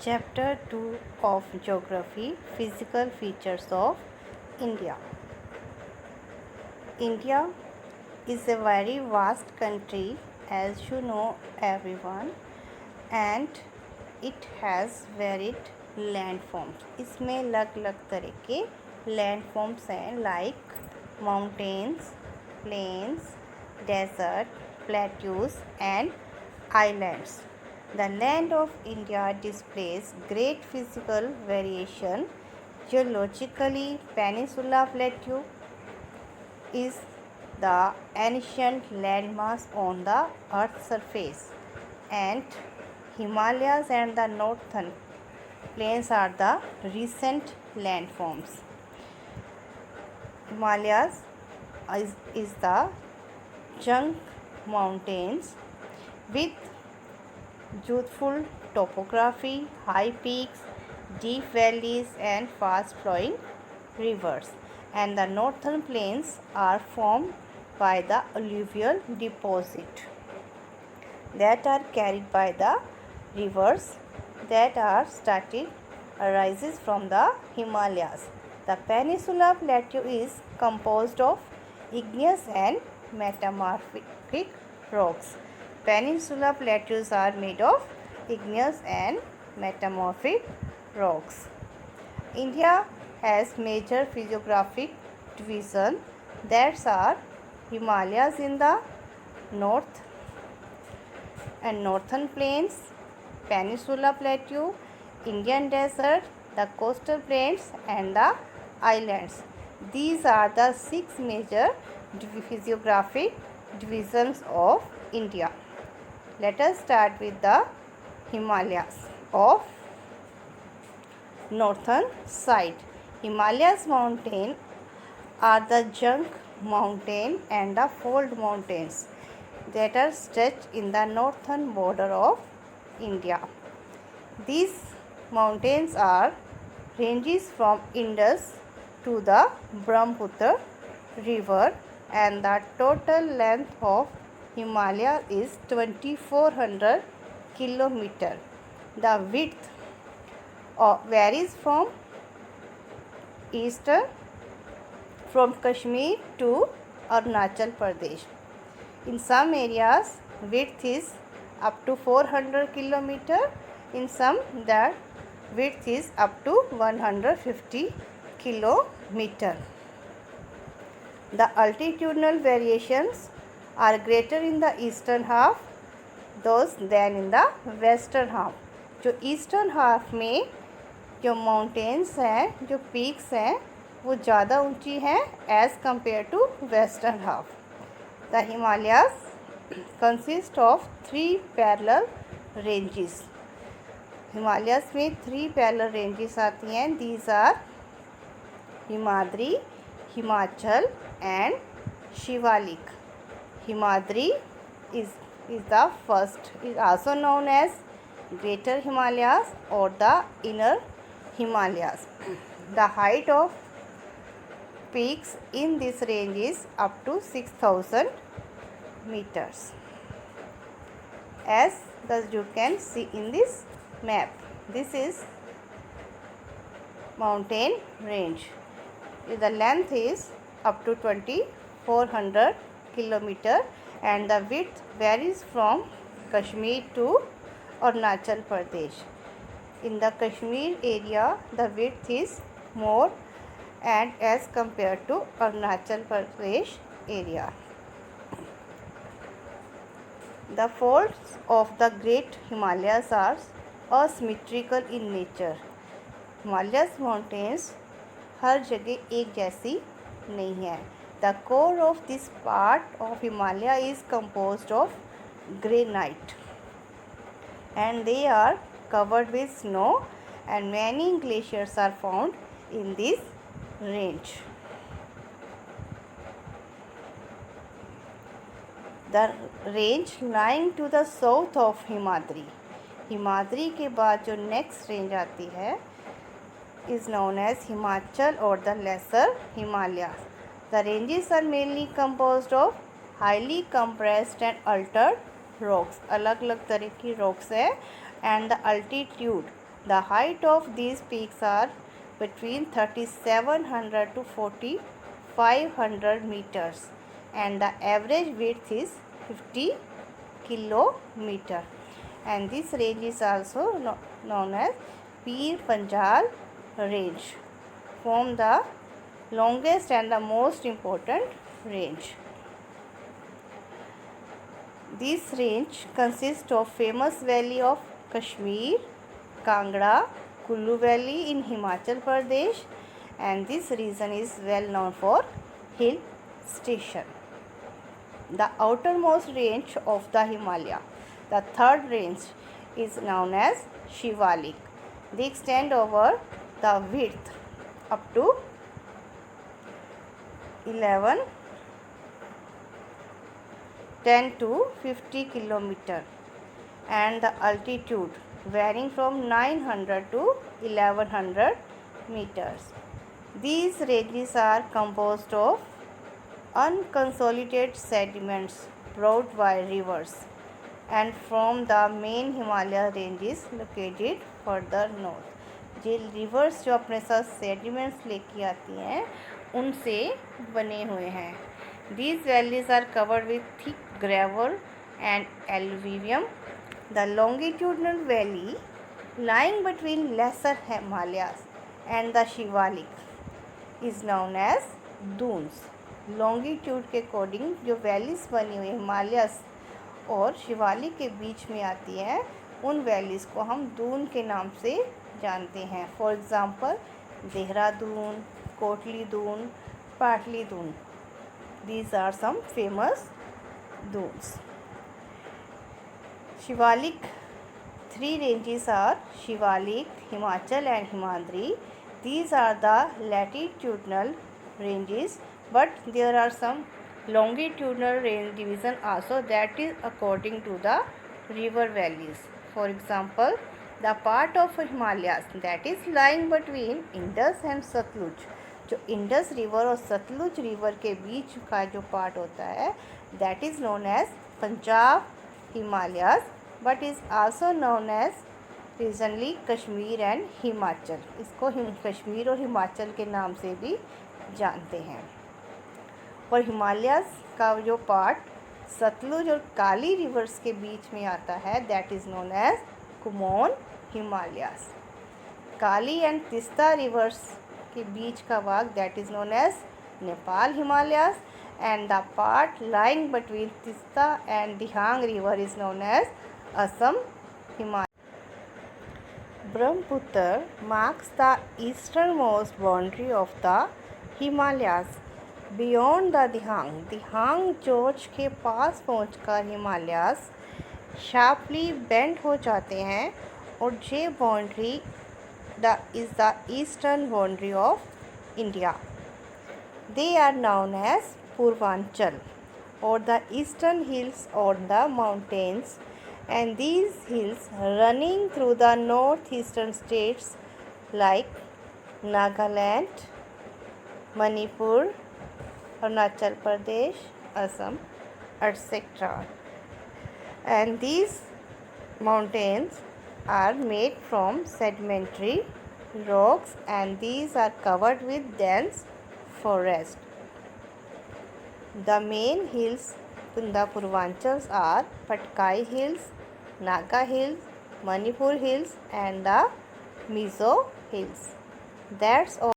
Chapter 2 of Geography Physical Features of India. India is a very vast country, as you know, everyone, and it has varied landforms. इसमें अलग अलग तरह के landforms हैं, like mountains, plains, desert, plateaus, and islands. The land of India displays great physical variation. Geologically, Peninsula Plateau is the ancient landmass on the Earth's surface, and Himalayas and the northern plains are the recent landforms. Himalayas is the Jung Mountains with youthful topography, high peaks, deep valleys, and fast flowing rivers. And the northern plains are formed by the alluvial deposit that are carried by the rivers that are started arises from the Himalayas. The Peninsula Plateau is composed of igneous and metamorphic rocks. Peninsula plateaus are made of igneous and metamorphic rocks. India has major physiographic divisions that are Himalayas in the north and northern plains, Peninsula Plateau, Indian desert, the coastal plains, and the islands. These are the 6 major physiographic divisions of India. Let us start with the Himalayas of northern side. Himalayas mountain are the Jung mountain and the fold mountains that are stretched in the northern border of India. These mountains are ranges from Indus to the Brahmaputra river, and the total length of Himalaya is 2400 km. The width varies from Kashmir to Arunachal Pradesh. In some areas, width is up to 400 km. In some, the width is up to 150 km. The altitudinal variations are greater in the eastern half than in the western half. जो eastern half में जो mountains हैं, जो peaks हैं, वो ज़्यादा ऊंची हैं as compare to western half. The Himalayas consist of 3 parallel ranges. Himalayas में 3 पैरेलल रेंजेस आती हैं. These are Himadri, Himachal and Shivalik. Himadri is the first, is also known as Greater Himalayas or the Inner Himalayas. The height of peaks in this range is up to 6000 meters, as you can see in this map. This is mountain range. The length is up to 2400 km and the width varies from Kashmir to Arunachal Pradesh. In the Kashmir area, the width is more and as compared to Arunachal Pradesh area. The folds of the Great Himalayas are asymmetrical in nature. Himalayas mountains हर जगह एक जैसी नहीं है. The core of this part of Himalaya is composed of granite, and they are covered with snow, and many glaciers are found in this range. The range lying to the south of Himadri. Himadri के बाद जो next range आती है is known as Himachal or the Lesser Himalayas. The ranges are mainly composed of highly compressed and altered rocks. अलग अलग तरह की rocks है, and the altitude The height of these peaks are between 3700 to 4500 meters and the average width is 50 kilometer. And this range is also known as Pir Panjal range, form the longest and the most important range. This range consists of famous valley of Kashmir, Kangra, Kullu Valley in Himachal Pradesh, and this region is well known for hill station. The outermost range of the Himalaya, the third range, is known as Shivalik. They extend over the width up to 10 to 50 kilometer and the altitude varying from 900 to 1100 meters. These ranges are composed of unconsolidated sediments brought by rivers and from the main Himalaya ranges located further north. ये reverse जो अपने साथ sediments लेके आती हैं उनसे बने हुए हैं. These valleys are covered with thick gravel and alluvium. The longitudinal valley lying between lesser Himalayas and the Shivalik is known as dunes. Longitude के अकॉर्डिंग जो वैलीज़ बनी हुई हिमालयस और शिवालिक के बीच में आती हैं उन वैलीज़ को हम दून के नाम से जानते हैं. फॉर एग्ज़ाम्पल देहरादून, कोटली दून, पाटली Doon. These are some famous dunes. Shivalik, three ranges are Shivalik, Himachal and Himadri. These are the latitudinal ranges, but there are some longitudinal range division also, that is according to the river valleys. For example, the part of Himalayas that is lying between Indus and Satluj, जो Indus river और Sutlej river के बीच का जो part होता है that is known as Punjab Himalayas, but is also known as regionally Kashmir and Himachal. इसको कश्मीर और हिमाचल के नाम से भी जानते हैं. और हिमालयाज का जो पार्ट सतलुज और काली रिवर्स के बीच में आता है that is known as Kumaon Himalayas. Kali and Teesta rivers के बीच का भाग that is known as Nepal Himalayas and the part lying between Teesta and Dihang river is known as Assam Himalaya. Brahmaputra marks the eastern most boundary of the Himalayas beyond the Dihang. Dihang जोज के पास पहुंचकर हिमालयाज शार्पली बेंड हो जाते हैं और ये boundary is the eastern boundary of India. They are known as Purvanchal or the eastern hills on the mountains, and these hills running through the northeastern states like Nagaland, Manipur, Arunachal Pradesh, Assam, etc. And these mountains are made from sedimentary rocks and these are covered with dense forest. The main hills in the Purvanchals are Patkai Hills, Naga Hills, Manipur Hills and the Mizo Hills. That's all.